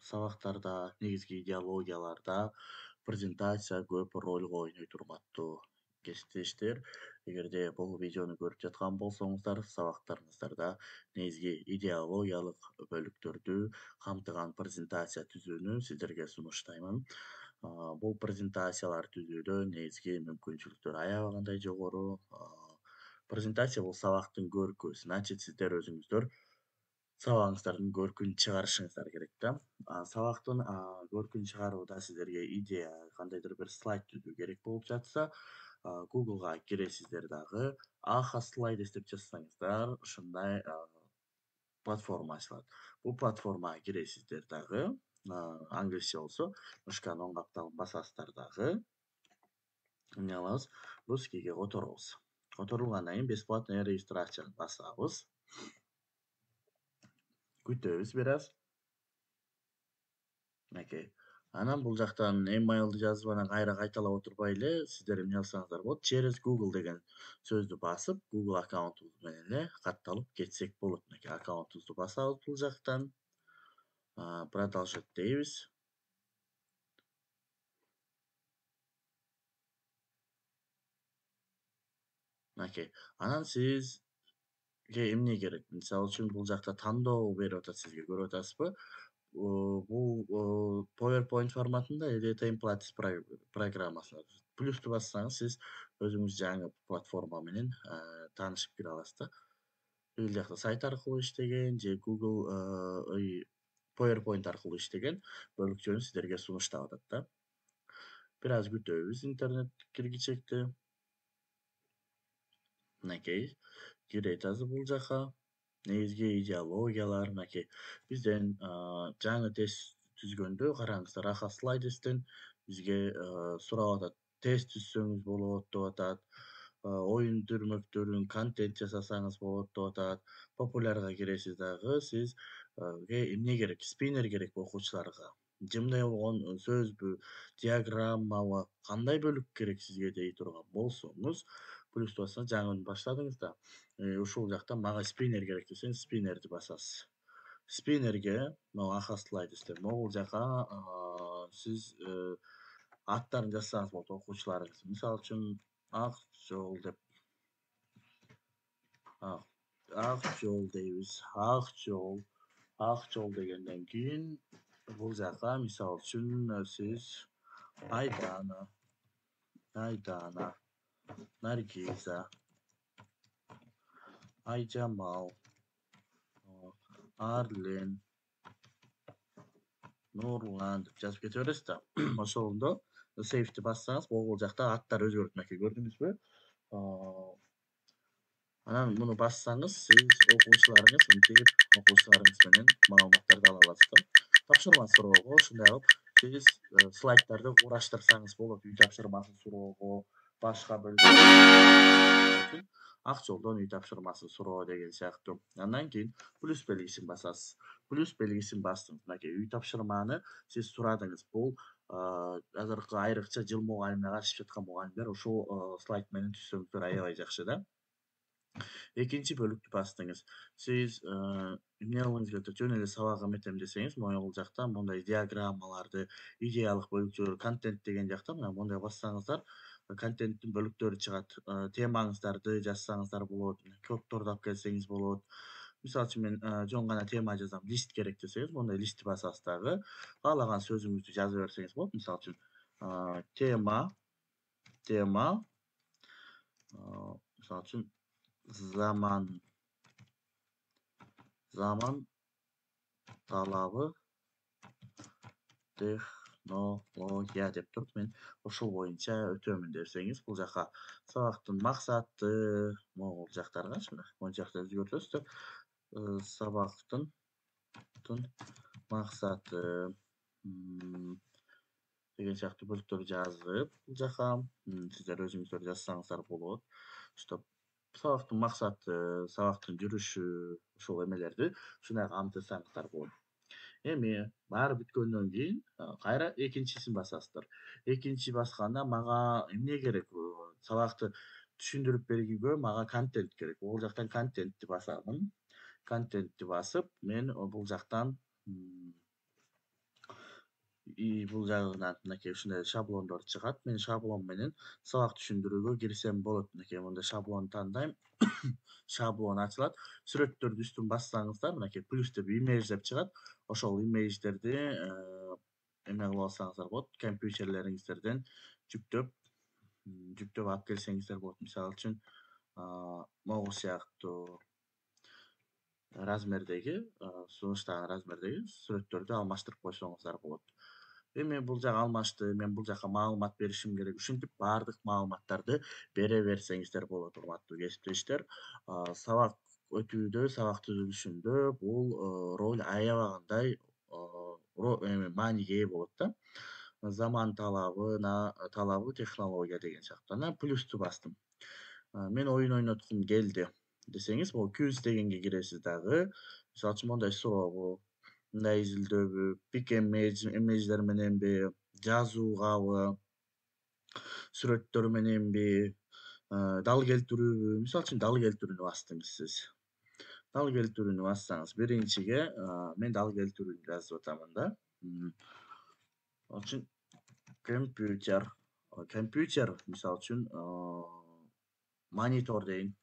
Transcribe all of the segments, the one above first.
сабактарда, негизги идеологияларда презентация көп роль ойнойт, урматтуу кесиптештер. Эгерде бул видеону көрүп жаткан болсоңуздар, сабактарыңыздарда негизги идеологиялык бөлүктөрдү камтыган презентация түзүүнү сиздерге сунуштаймын. Бул презентациялар түзүүдө негизги мүмкүнчүлүктөр аябагандай жогору. Презентация бул сабактын көркү. Значит, сиздер өзүңүздөр сабагыңыздардын көркүн чыгарышыңыздар керек да. Сабактын көркүн чыгарууда сиздерге идея, кандайдыр бир слайд түзүү керек болуп жатса, Google'га киресиздер дагы, Aha Slides деп жазсаңыздар, ушундай платформа ачылат. Бул платформага киресиздер дагы, англисче болсо, мышканын оң капталын басасыздар дагы. Эмне кылабыз? Русскийге которобуз. Которулгандан кийин бесплатная регистрацияны басабыз. Күтөбүз бир аз. Окей. Анан бул жактан emailди жазып, анан кайра кайталап отурбай эле сиздер эмне кылсаңыздар болот? Через Google деген сөздү басып, Google аккаунтубуз менен эле катталып кетсек болот. Аккаунтубузду басабыз бул жактан. Продолжать дейбиз. Окей. Анан сизге эмне керек? Мисалы үчүн бул жакта тандоо берип атат сизге, көрүп атасызбы? Бул PowerPoint форматында или Templates программасында. Плюсту бассаңыз, сиз өзүңүз жаңы платформа менен таанышып кире аласыз да. Бул жакта сайт аркылуу иштеген же Google PowerPoint аркылуу иштеген бөлүкчөнү сиздерге сунуштап атат да. Бир аз күтөбүз интернет киргичекти. Мынакей, кире атасыз бул жака. Негизги идеологиялар, мынакей. Бизден жаңы тест түзгөндө караңыздар, Aha Slides'тен бизге сурап атат. Тест түзсөңүз болот деп атат. Оюн түрмөктөрүн контент жасасаңыз болот деп атат. Популярга киресиз дагы, сизге эмне керек? Спиннер керек окуучуларга. Жымдай болгон сөзбү, диаграммабы, кандай бөлүк керек сизге дей турган болсоңуз, плюс бассаңыз жаңы баштадыңыз да. Ушул жакта мага спиннер керек десеңиз, спиннерди басасыз. Спиннерге, могу Aha Slides'те, могул жака сиз аттарын жазсаңыз болот окуучуларыңыз. Мисалы үчүн ак жол деп. Ак жол дейбиз. Ак жол дегенден кийин бул жака мисалы үчүн сиз Айдана, Наргиза, Айжамал, Арлен, Нурлан деп жазып кете бересиз да. Ошондо сейвти бассаңыз, бул жакта аттар өзгөрөт. Мынакей, көрдүңүзбү? Анан муну бассаңыз, сиз окуучуларыңыз менен маалыматтарды ала аласыз да. Тапшырма суроого ушундай кылып сиз слайддарды кураштырсаңыз болот. Үй тапшырмасын суроого, башка бөлүк ак жолдон үй тапшырмасын суроо деген сыяктуу. Андан кийин плюс белгисин басасыз. Плюс белгисин бастыңыз. Мынакей, үй тапшырманы сиз сурадыңыз. Бул азыркы айрыкча жыл мугалимине катышып жаткан мугалимдер ушул слайд менен түзсөңүздөр аябай жакшы да. Экинчи бөлүктү бастыңыз. Сиз эмне кылгыңыз келет? Жөн эле сабак эметем десеңиз, могул жакта мындай диаграммаларды, идеялык бөлүктөр, контент деген жакта мына мондай бассаңыздар, контенттин бөлүктөрү чыгат. Темаңыздарды жазсаңыздар болот, коддорду алып келсеңиз болот. Мисалы үчүн мен жөн гана тема жазам, лист керек десеңиз, мондай листти басасыз дагы. Каалаган сөзүңүздү жаза берсеңиз болот. Мисалы үчүн тема, мисалы үчүн zaman талабы технология деп туруп, мен ошол боюнча өтөмүн десеңиз, бул жака сабактын максаты, могул жактаргачы мына могул жакта өзгөртөсүздөр. Сабактын максаты деген сыяктуу бөлүктөрдү жазып, бул жака сиздер өзүңүздөр жазсаңыздар болот. Чтоб сабактын максаты, сабактын жүрүшү, ушул эмелерди ушундай камтысаңыздар болот. Эми баары бүткөндөн кийин кайра экинчисин басасыздар. Экинчи басканда мага эмне керек? Сабакты түшүндүрүп бергүүгө мага контент керек. Бул жактан контентти басамын. Контентти басып, мен бул жактан бул жагынан мынакей ушундай шаблондор чыгат. Мен шаблон менен сабак түшүндүрүүгө кирсем болот. Мынакей мындай шаблон тандайм. Шаблон ачылат. Сүрөттөрдү үстүн бассаңыздар, мынакей плюс деп image деп чыгат. Ошол имейждерди эме кылып алсаңыздар болот. Компьютерлериңиздерден жүктөп алып келсеңиздер болот. Мисалы үчүн, могу сыяктуу размердеги, сунуштагы размердеги сүрөттөрдү алмаштырып койсоңуздар болот. Эми бул жак алмашты, мен бул жака маалымат беришим керек. Ушинтип баардык маалыматтарды бере берсеңиздер болот, урматтуу кесиптештер. Сабак өтүүдө, сабак түзүлүшүндө бул роль аябагандай мааниге ээ болот да. Заман талабы технология деген сыяктуу. Анан плюсту бастым. Мен оюн ойноткум келди десеңиз, бул quiz дегенге киресиз дагы. Мисалы үчүн мондай сурообу, мындай изилдөөбү, pick image мененби, жазуугабы, сүрөттөр мененби, дал келтирүүбү. Мисалы үчүн дал келтирүүнү бастыңыз сиз. Дал келтирүүнү бассаңыз, биринчиге мен дал келтирүүнү жазып атамын да. Ошон үчүн компьютер мисалы үчүн монитор дейин.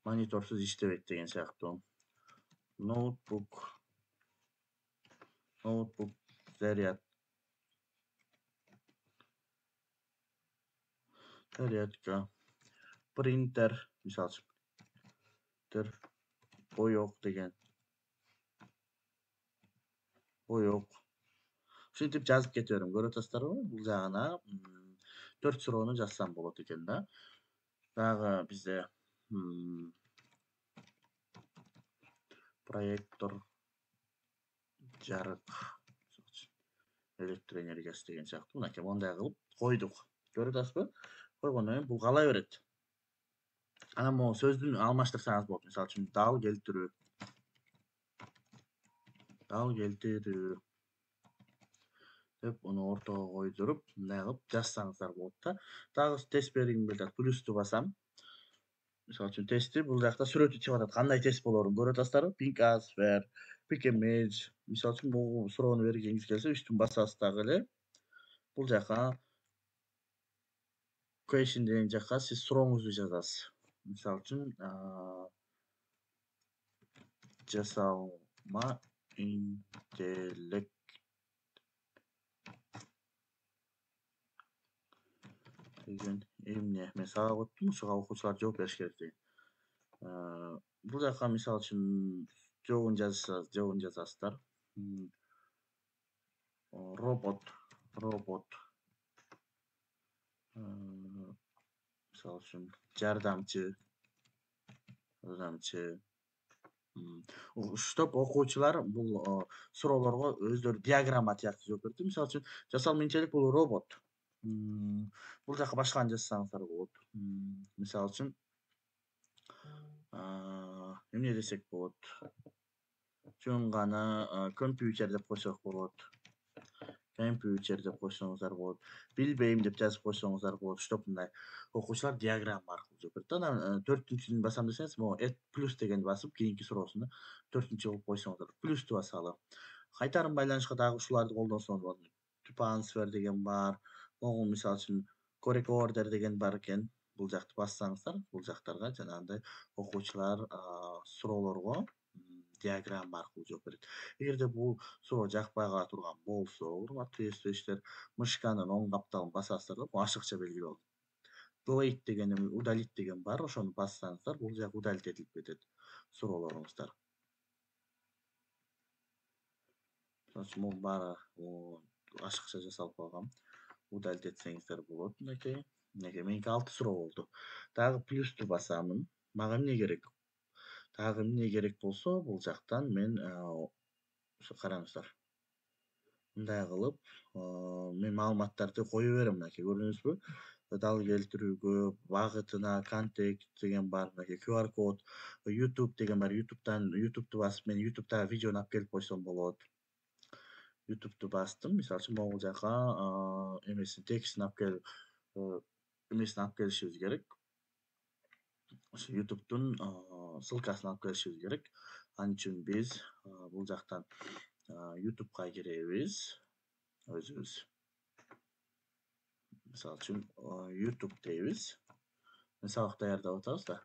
Мониторсуз иштебейт деген сыяктуу. Ноутбук, зарядка, принтер, мисалы үчүн боёк деген. Боёк. Ушинтип жазып кете берем. Көрүп атасыздарбы? Бул жагына 4 суроону жазсам болот экен да. Дагы бизде проектор, жарык, электр энергиясы деген сыяктуу. Мынакей мондай кылып койдук. Көрүп атасызбы? Койгондон кийин бул калай берет. Анан могу сөздүн алмаштырсаңыз болот. Мисалы үчүн дал келтирүү. Деп уну ортого койдуруп, мындай кылып жазсаңыздар болот да. Дагы тест бергим келип атат. Плюсту басам. Мисалы үчүн тести бул жакта сүрөтү чыгып атат. Кандай тест болорун көрүп атасыздарбы? Pink answer, pick image. Мисалы үчүн бул суроону бергиңиз келсе, үстүн басасыз дагы эле. Бул жака question деген жака сиз сурооңузду жазасыз. Мисалы үчүн жасалма интеллект деген эмне? Мен сабак өттүм, ушуга окуучулар жооп бериш керек деген. Бул жака мисалы үчүн жообун жазасыздар. Робот. Мисалы үчүн жардамчы. Ушинтип окуучулар бул суроолорго өздөрү диаграмма сыяктуу жооп берди. Мисалы үчүн жасалма интеллект бул робот. Бул жака башканы жазсаңыздар болот. Мисалы үчүн эмне десек болот? Жөн гана компьютер деп койсок болот. Компьютер деп койсоңуздар болот. Билбейм деп жазып койсоңуздар болот. Ушинтип мындай окуучулар диаграмма аркылуу жооп берет. Анан 4-үнчүнү басам десеңиз, могу add плюс деген басып, кийинки суроосуна 4-үнчү кылып койсоңуздар. Плюсту басалы. Кайтарым байланышка дагы ушуларды колдонсоңуз болот. Type answer деген бар. Могу мисалы үчүн correct order деген бар экен. Бул жакты бассаңыздар, бул жактарга жанагындай окуучулар суроолорго диаграмма аркылуу жооп берет. Эгерде бул суроо жакпай кала турган болсо, урматтуу кесиптештер, мышканын оң капталын басасыздар да, бул ашыкча белгилүү болот. Delete деген, удалить деген бар, ошону бассаңыздар, бул жак удалить этилип кетет суроолоруңуздар. Бул баары ашыкча жасалып калган. Удалить этсеңиздер болот. Мынакей меники 6 суроо болду. Дагы плюсту басамын. Мага эмне керек? Дагы эмне керек болсо, бул жактан мен ошо караңыздар. Мындай кылып, мен маалыматтарды кое берем. Мынакей көрдүңүзбү? Дал келтирүүгө, багытына контекст деген бар, мынакей QR код, YouTube деген бар. YouTube'ду басып, мен YouTube'дагы видеону алып келип койсом болот. YouTube'ду бастым. Мисалы үчүн могу жака эмесин текстин алып келишибиз керек. Ошо YouTube'дун ссылкасын алып келишибиз керек. Ал үчүн биз бул жактан YouTube'ga kirебиz. Өзүбүz. Misal үчүn YouTube дейбиz. Сабак даярдап атабыз да.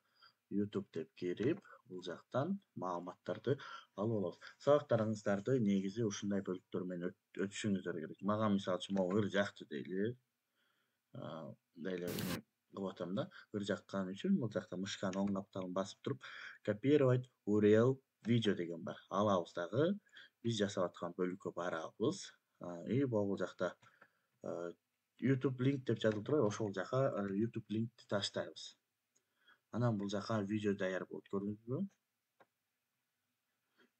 YouTube деп кирип, бул жактан маалыматтарды алып алабыз. Сабактарыңыздарды негизи ушундай бөлүктөр менен өтүшүңүздөр керек. Мага мисал үчүн могу ыр жакты дейли. Дейли кылып атам да. Ыр жаккан үчүн бул жакта мышканы оң капталын басып туруп, копировать URL видео деген бар. Алабыз дагы биз жасап аткан бөлүккө барабыз. И бул жакта YouTube link деп жазылып турат, ошол жака YouTube linkти таштайбыз. Анан бул жака видео даяр болот, көрдүңүзбү?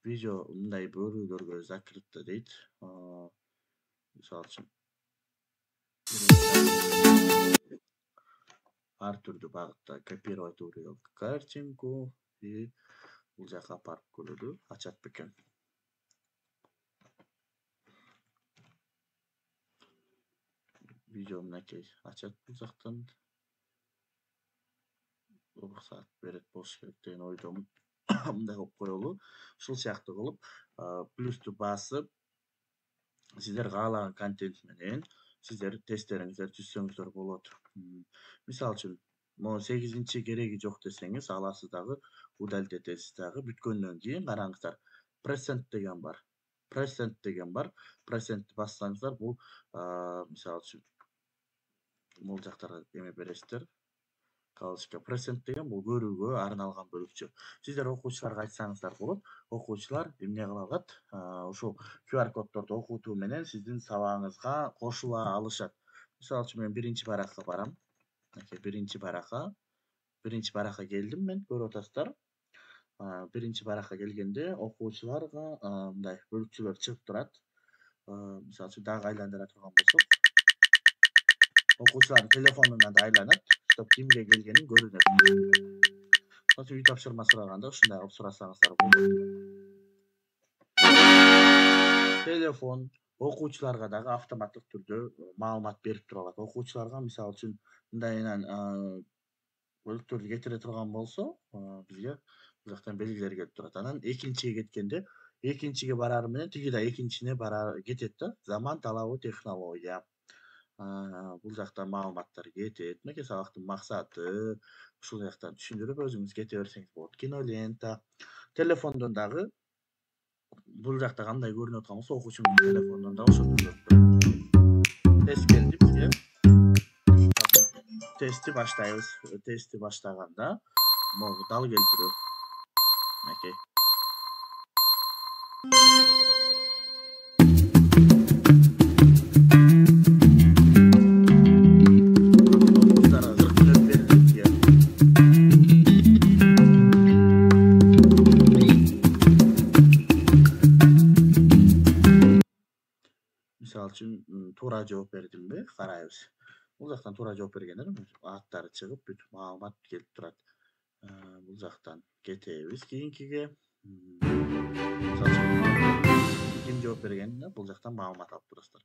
Видео мындай бөлүүлөргө закрыто дейт. Мисалы үчүн ар түрдүү багытта копировать URL картинку и бул жака апарып көрөлү, ачат бекен. Видео мынакей ачат бул жактан. Уруксат берет болуш керек деген ойдомун. Мындай кылып коелу. Ушул сыяктуу кылып, плюсту басып, сиздер каалаган контент менен сиздер тесттериңиздер түзсөңүздөр болот. Мисалы үчүн, могу 8-чи кереги жок десеңиз, аласыз дагы, удалить этесиз дагы. Бүткөндөн кийин караңыздар. Present деген бар. Presentти бассаңыздар, бул мисалы үчүн бул жактарга эме бересиздер. Калышка present деген бул көрүүгө арналган бөлүкчө. Сиздер окуучуларга айтсаңыздар болот. Окуучулар эмне кыла алат? Ушул QR коддорду окутуу менен сиздин сабагыңызга кошула алышат. Мисалы үчүн мен биринчи баракка барам. Биринчи баракка келдим мен, көрүп атасыздар. Биринчи баракка келгенде окуучуларга мындай бөлүкчөлөр чыгып турат. Мисалы үчүн дагы айландыра турган болсок, окуучулардын телефонуна да айланат, чтоб кимге келгенин көрүнөт. Үй тапшырма сураганда ушундай кылып сурасаңыздар болот. Телефон окуучуларга дагы автоматтык түрдө маалымат берип тура алат. Окуучуларга мисалы үчүн мындайынан бөлүктөрдү кетире турган болсо, бизге бул жактан белгилер келип турат. Анан экинчиге кеткенде, экинчиге барары менен тиги да экинчине кетет да. Заман талабы технология. Бул жакта маалыматтар кетет. Мынакей сабактын максаты, ушул жактан түшүндүрүп өзүңүз кете берсеңиз болот. Кинолента. Телефондон дагы бул жакта кандай көрүнүп аткан болсо, окуучунун телефонунан да ошондой көрүнүп турат. Тест келди бизге. Тестти баштайбыз. Тестти баштаганда могу дал келтирүү. Мынакей. Мисалы үчүн туура жооп бердимби? Карайбыз. Бул жактан туура жооп бергенде аттары чыгып, бүт маалымат келип турат. Бул жактан кетебиз кийинкиге. Мисалы үчүн ким жооп бергенине бул жактан маалымат алып турасыздар.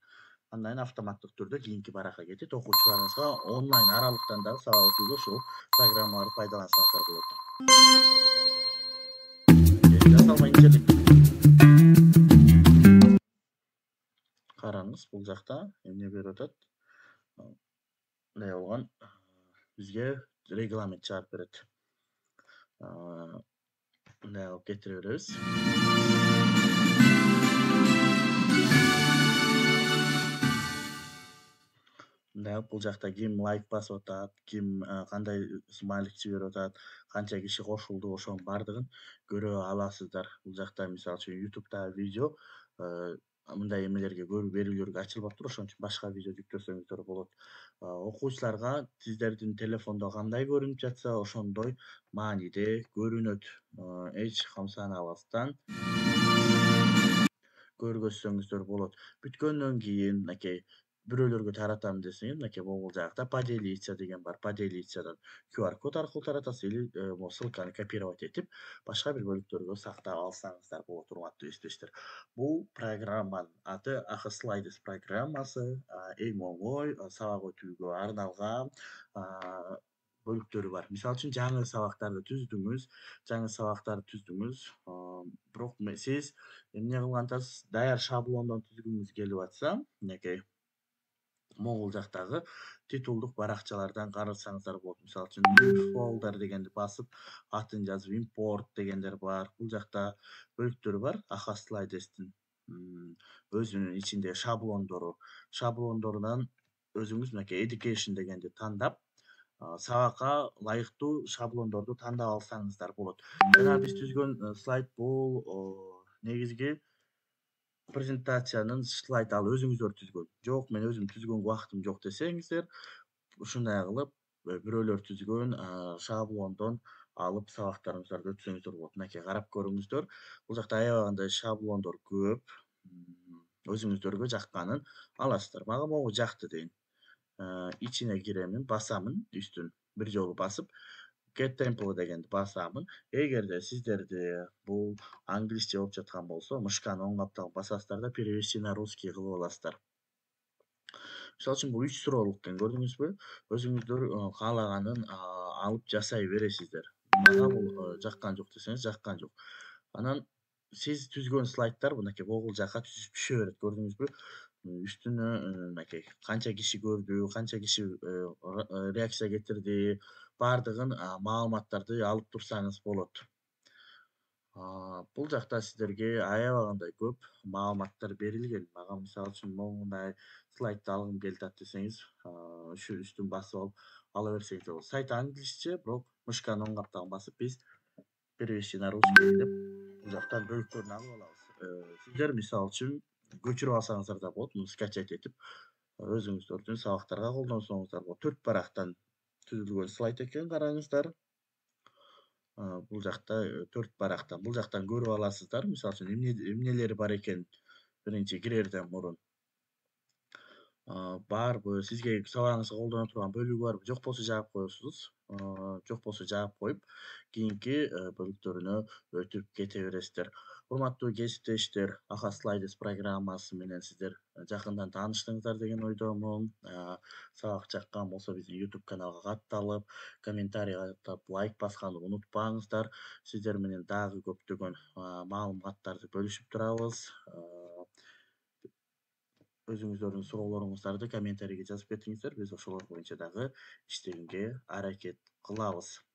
Андан автоматтык түрдө кийинки баракка кетет. Окуучуларыңызга онлайн аралыктан дагы сабак өтүүгө ушул программаларды пайдалансаңыздар болот. Жасалма инженер. Караңыз, бул жакта эмне берип атат? Мындай болгон бизге регламент чыгарып берет. Мындай кылып кетире беребиз. Мындай бул жакта ким лайк басып атат, ким кандай смайлик жиберип атат, канча киши кошулду, ошонун бардыгын көрө аласыздар. Бул жакта мисалы үчүн YouTube'да видео мындай эмелерге берүүлөргө ачылбаптыр, ошон үчүн башка видео жүктөсөңүздөр болот. Окуучуларга сиздердин телефондо кандай көрүнүп жатса, ошондой мааниде көрүнөт. Эч камсанабастан көргөзсөңүздөр болот. Бүткөндөн кийин мынакей бирөөлөргө таратам десеңиз, мынакей бул жакта поделиться деген бар. Поделицадан QR код аркылуу таратасыз или ссылканы копировать этип, башка бир бөлүктөргө сактап алсаңыздар болот, урматтуу эстештер. Бул программанын аты Slides программасы. Эң оңой сабак өтүүгө арналган бөлүктөрү бар. Мисалы үчүн жаңы сабактарды түздүңүз, бирок сиз эмне кылган атасыз, даяр шаблондон түзгүңүз келип атса, мынакей могул жактагы титулдук баракчалардан карасаңыздар болот. Мисалы үчүн new folder дегенди басып, атын жазып import дегендер бар. Бул жакта бөлүктөрү бар. Aha Slides'тин өзүнүн ичинде шаблондорунан өзүңүз мынакей education дегенди тандап, сабакка ылайыктуу шаблондорду тандап алсаңыздар болот. Жана биз түзгөн слайд бул негизги презентациянын слайд, ал өзүңүздөр түзгөн. Жок, мен өзүм түзгөнгө убактым жок десеңиздер, ушундай кылып бирөөлөр түзгөн шаблондон алып сабактарыңыздарды өтсөңүздөр болот. Мынакей карап көрүңүздөр. Бул жакта аябагандай шаблондор көп. Өзүңүздөргө жакканын аласыздар. Мага могу жакты дейин. Ичине киремин, басамын, үстүн бир жолу басып, get template дегенди басамын. Эгерде сиздерде бул англисче болуп жаткан болсо, мышканы оң капталын басасыздар да перевести на русский кылып аласыздар. Мисалы үчүн бул 3 суроолук экен, көрдүңүзбү? Өзүңүздөр каалаганын алып жасай бересиздер. Мага бул жаккан жок десеңиз, жаккан жок. Анан сиз түзгөн слайддар мынакей могул жакка түзүп түшө берет, көрдүңүзбү? Үстүнө мынакей канча киши көрдү, канча киши реакция кетирди, баардыгын маалыматтарды алып турсаңыз болот. Бул жакта сиздерге аябагандай көп маалыматтар берилген. Мага мисалы үчүн моундай слайдты алгым келип атат десеңиз, ушу үстүн басып алып ала берсеңиз болот. Сайт англисче, бирок мышканы оң капталын басып биз перевести на русский деп бул жактан бөлүктөрүн алып алабыз. Сиздер мисалы үчүн көчүрүп алсаңыздар да болот, муну скачать этип өзүңүздөрдүн сабактарга колдонсоңуздар болот. 4 барактан түзүлгөн слайд экен, караңыздар. Бул жакта 4 барактан, бул жактан көрүп аласыздар. Мисалы үчүн эмнелери бар экен биринчи кирерден мурун. Барбы, сизге сабагыңызга колдоно турган бөлүгү барбы? Жок болсо жаап коесуз. Жок болсо жаап коюп, кийинки бөлүктөрүнө өтүп кете бересиздер. Урматтуу кесиптештер, Aha Slides программасы менен сиздер жакындан тааныштыңыздар деген ойдомун. Сабак жаккан болсо биздин YouTube каналга катталып, комментарий каттап, лайк басканды унутпаңыздар. Сиздер менен дагы көптөгөн маалыматтарды бөлүшүп турабыз. Өзүңүздөрдүн суроолоруңуздарды комментарийге жазып кетиңиздер. Биз ошолор боюнча дагы иштегенге аракет кылабыз.